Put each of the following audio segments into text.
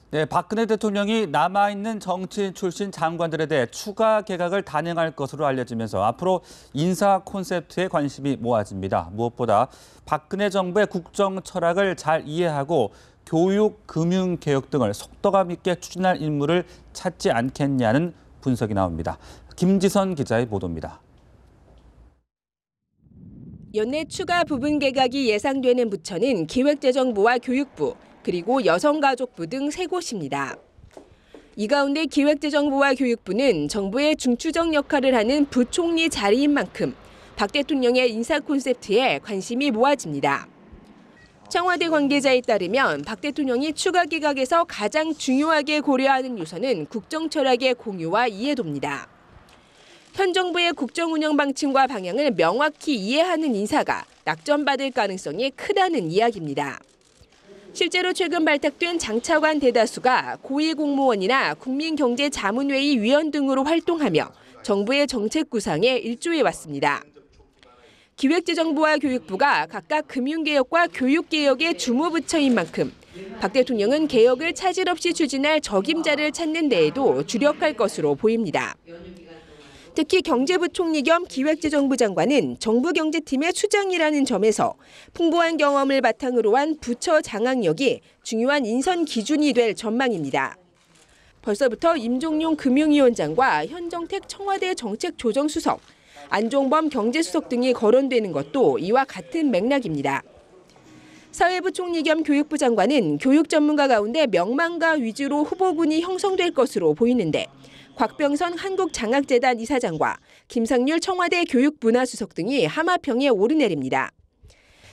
네, 박근혜 대통령이 남아있는 정치인 출신 장관들에 대해 추가 개각을 단행할 것으로 알려지면서 앞으로 인사 콘셉트에 관심이 모아집니다. 무엇보다 박근혜 정부의 국정 철학을 잘 이해하고 교육, 금융 개혁 등을 속도감 있게 추진할 인물을 찾지 않겠냐는 분석이 나옵니다. 김지선 기자의 보도입니다. 연내 추가 부분 개각이 예상되는 부처는 기획재정부와 교육부, 그리고 여성가족부 등 3곳입니다. 이 가운데 기획재정부와 교육부는 정부의 중추적 역할을 하는 부총리 자리인 만큼 박 대통령의 인사 콘셉트에 관심이 모아집니다. 청와대 관계자에 따르면 박 대통령이 추가 개각에서 가장 중요하게 고려하는 요소는 국정 철학의 공유와 이해도입니다. 현 정부의 국정 운영 방침과 방향을 명확히 이해하는 인사가 낙점받을 가능성이 크다는 이야기입니다. 실제로 최근 발탁된 장차관 대다수가 고위공무원이나 국민경제자문회의 위원 등으로 활동하며 정부의 정책 구상에 일조해 왔습니다. 기획재정부와 교육부가 각각 금융개혁과 교육개혁의 주무부처인 만큼 박 대통령은 개혁을 차질 없이 추진할 적임자를 찾는 데에도 주력할 것으로 보입니다. 특히 경제부총리 겸 기획재정부 장관은 정부경제팀의 수장이라는 점에서 풍부한 경험을 바탕으로 한 부처 장악력이 중요한 인선 기준이 될 전망입니다. 벌써부터 임종용 금융위원장과 현정택 청와대 정책조정수석, 안종범 경제수석 등이 거론되는 것도 이와 같은 맥락입니다. 사회부총리 겸 교육부 장관은 교육 전문가 가운데 명망가 위주로 후보군이 형성될 것으로 보이는데 곽병선 한국장학재단 이사장과 김상률 청와대 교육문화수석 등이 하마평에 오르내립니다.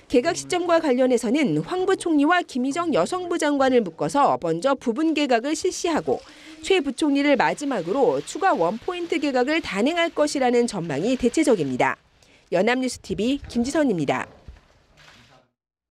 개각 시점과 관련해서는 황 부총리와 김희정 여성부 장관을 묶어서 먼저 부분 개각을 실시하고 최 부총리를 마지막으로 추가 원포인트 개각을 단행할 것이라는 전망이 대체적입니다. 연합뉴스TV 김지선입니다.